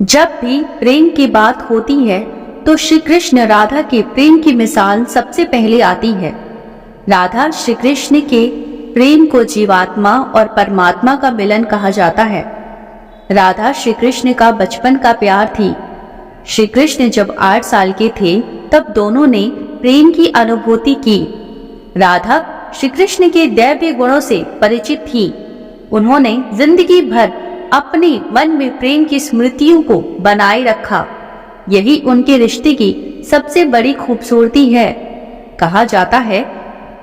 जब भी प्रेम की बात होती है तो श्री कृष्ण राधा के प्रेम की मिसाल सबसे पहले आती है। राधा श्री कृष्ण के प्रेम को जीवात्मा और परमात्मा का मिलन कहा जाता है। राधा श्री कृष्ण का बचपन का प्यार थी। श्री कृष्ण जब 8 साल के थे तब दोनों ने प्रेम की अनुभूति की। राधा श्री कृष्ण के दैवीय गुणों से परिचित थी। उन्होंने जिंदगी भर अपने मन में प्रेम की स्मृतियों को बनाए रखा। यही उनके रिश्ते की सबसे बड़ी खूबसूरती है। कहा जाता है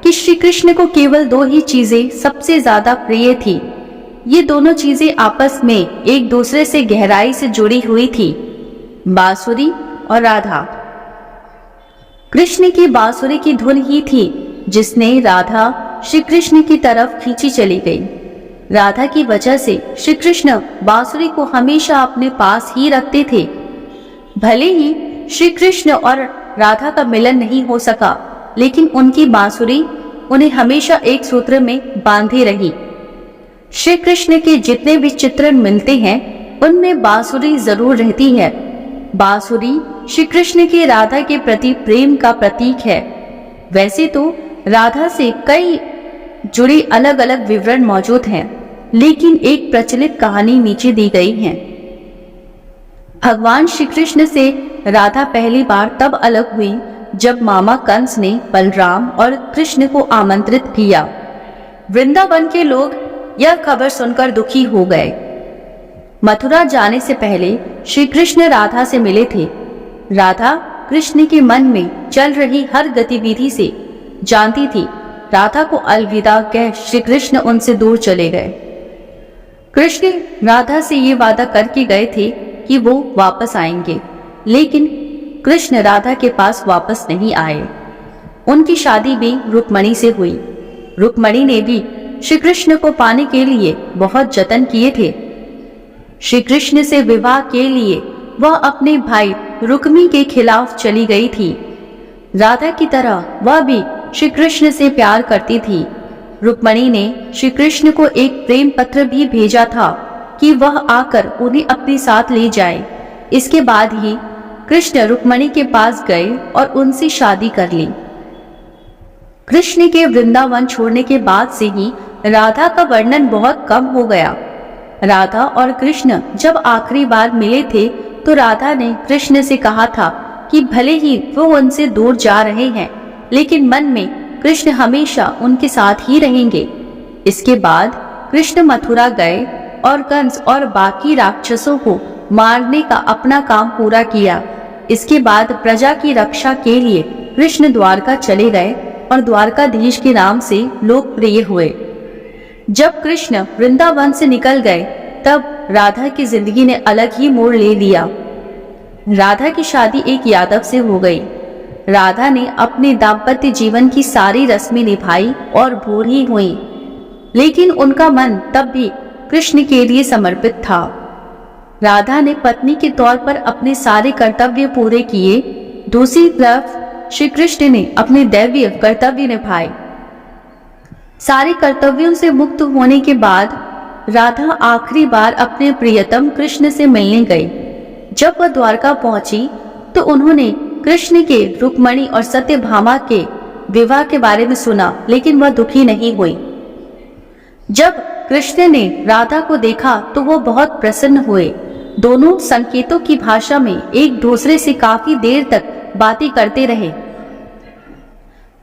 कि श्री कृष्ण को केवल 2 ही चीजें सबसे ज्यादा प्रिय थी। ये दोनों चीजें आपस में एक दूसरे से गहराई से जुड़ी हुई थी, बांसुरी और राधा। कृष्ण की बांसुरी की धुन ही थी जिसने राधा श्री कृष्ण की तरफ खींची चली गई। राधा की वजह से श्री कृष्ण बांसुरी को हमेशा अपने पास ही रखते थे। भले ही श्री कृष्ण और राधा का मिलन नहीं हो सका, लेकिन उनकी बांसुरी उन्हें हमेशा एक सूत्र में बांधे रही। श्री कृष्ण के जितने भी चित्रण मिलते हैं उनमें बांसुरी जरूर रहती है। बांसुरी श्री कृष्ण के राधा के प्रति प्रेम का प्रतीक है। वैसे तो राधा से कई जुड़ी अलग अलग विवरण मौजूद हैं, लेकिन एक प्रचलित कहानी नीचे दी गई है। भगवान श्री कृष्ण से राधा पहली बार तब अलग हुई जब मामा कंस ने बलराम और कृष्ण को आमंत्रित किया। वृंदावन के लोग यह खबर सुनकर दुखी हो गए। मथुरा जाने से पहले श्री कृष्ण राधा से मिले थे। राधा कृष्ण के मन में चल रही हर गतिविधि से जानती थी। राधा को अलविदा कह श्री कृष्ण उनसे दूर चले गए। कृष्ण राधा से ये वादा करके गए थे कि वो वापस आएंगे, लेकिन कृष्ण राधा के पास वापस नहीं आए। उनकी शादी भी रुक्मणी से हुई। रुक्मणी ने भी श्री कृष्ण को पाने के लिए बहुत जतन किए थे। श्री कृष्ण से विवाह के लिए वह अपने भाई रुक्मी के खिलाफ चली गई थी। राधा की तरह वह भी श्री कृष्ण से प्यार करती थी। रुक्मणी ने श्री कृष्ण को एक प्रेम पत्र भी भेजा था कि वह आकर उन्हें अपने साथ ले जाए। इसके बाद ही कृष्ण रुक्मणी के पास गए और उनसे शादी कर ली। कृष्ण के वृंदावन छोड़ने के बाद से ही राधा का वर्णन बहुत कम हो गया। राधा और कृष्ण जब आखिरी बार मिले थे तो राधा ने कृष्ण से कहा था कि भले ही वो उनसे दूर जा रहे हैं, लेकिन मन में कृष्ण हमेशा उनके साथ ही रहेंगे। इसके बाद कृष्ण मथुरा गए और कंस और बाकी राक्षसों को मारने का अपना काम पूरा किया। इसके बाद प्रजा की रक्षा के लिए कृष्ण द्वारका चले गए और द्वारकाधीश के नाम से लोकप्रिय हुए। जब कृष्ण वृंदावन से निकल गए तब राधा की जिंदगी ने अलग ही मोड़ ले लिया। राधा की शादी एक यादव से हो गई। राधा ने अपने दाम्पत्य जीवन की सारी रस्में निभाई और बूढ़ी हुई, लेकिन उनका मन तब भी कृष्ण के लिए समर्पित था। राधा ने पत्नी के तौर पर अपने सारे कर्तव्य पूरे किए। दूसरी तरफ श्री कृष्ण ने अपने दैवीय कर्तव्य निभाए। सारे कर्तव्यों से मुक्त होने के बाद राधा आखिरी बार अपने प्रियतम कृष्ण से मिलने गई। जब वह द्वारका पहुंची तो उन्होंने कृष्ण के रुक्मणी और सत्यभामा के विवाह के बारे में सुना, लेकिन वह दुखी नहीं हुई। जब कृष्ण ने राधा को देखा तो वो बहुत प्रसन्न हुए। दोनों संकेतों की भाषा में एक दूसरे से काफी देर तक बातें करते रहे।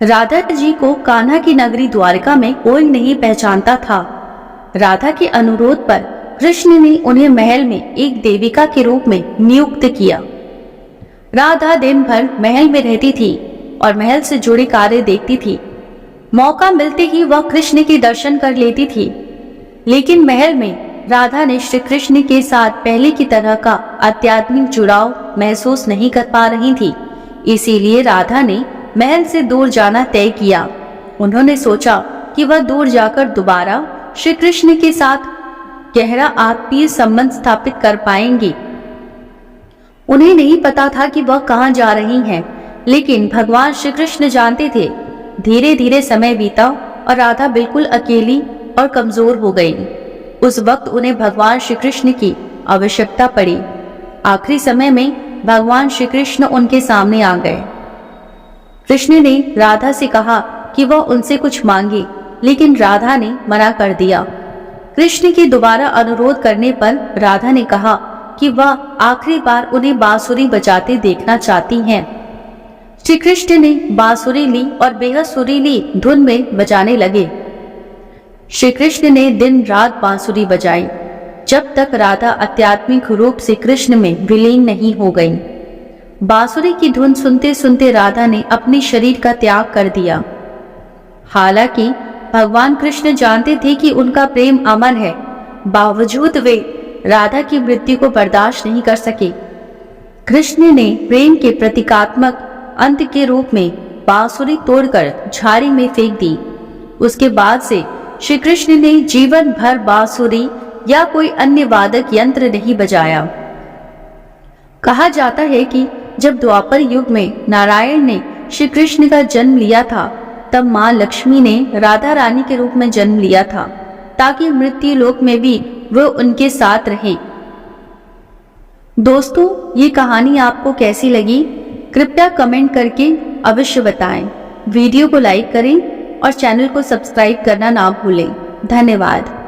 राधा जी को कान्हा की नगरी द्वारका में कोई नहीं पहचानता था। राधा के अनुरोध पर कृष्ण ने उन्हें महल में एक देविका के रूप में नियुक्त किया। राधा दिन भर महल में रहती थी और महल से जुड़े कार्य देखती थी। मौका मिलते ही वह कृष्ण के दर्शन कर लेती थी, लेकिन महल में राधा ने श्री कृष्ण के साथ पहले की तरह का आध्यात्मिक जुड़ाव महसूस नहीं कर पा रही थी। इसीलिए राधा ने महल से दूर जाना तय किया। उन्होंने सोचा कि वह दूर जाकर दोबारा श्री कृष्ण के साथ गहरा आत्मीय संबंध स्थापित कर पाएंगी। उन्हें नहीं पता था कि वह कहाँ जा रही हैं, लेकिन भगवान श्री कृष्ण जानते थे। धीरे धीरे समय बीता और राधा बिल्कुल अकेली और कमजोर हो गई। उस वक्त उन्हें भगवान श्री कृष्ण की आवश्यकता पड़ी। आखिरी समय में भगवान श्री कृष्ण उनके सामने आ गए। कृष्ण ने राधा से कहा कि वह उनसे कुछ मांगे, लेकिन राधा ने मना कर दिया। कृष्ण के दोबारा अनुरोध करने पर राधा ने कहा कि वह आखिरी बार उन्हें बांसुरी बजाते देखना चाहती हैं। श्री कृष्ण ने बांसुरी ली और बेहद सुरीली धुन में बजाने लगे। श्री कृष्ण ने दिन रात बांसुरी बजाई, जब तक राधा आध्यात्मिक रूप से कृष्ण में विलीन नहीं हो गई। बांसुरी की धुन सुनते सुनते राधा ने अपने शरीर का त्याग कर दिया। हालांकि भगवान कृष्ण जानते थे कि उनका प्रेम अमर है, बावजूद वे राधा की मृत्यु को बर्दाश्त नहीं कर सके। कृष्ण ने प्रेम के प्रतीकात्मक अंत के रूप में बांसुरी तोड़कर झाड़ी में फेंक दी। उसके बाद से श्री कृष्ण ने जीवन भर बांसुरी या कोई अन्य वादक यंत्र नहीं बजाया। कहा जाता है कि जब द्वापर युग में नारायण ने श्री कृष्ण का जन्म लिया था, तब मां लक्ष्मी ने राधा रानी के रूप में जन्म लिया था, ताकि मृत्यु लोक में भी वो उनके साथ रहें। दोस्तों, ये कहानी आपको कैसी लगी? कृपया कमेंट करके अवश्य बताएं। वीडियो को लाइक करें और चैनल को सब्सक्राइब करना ना भूलें। धन्यवाद।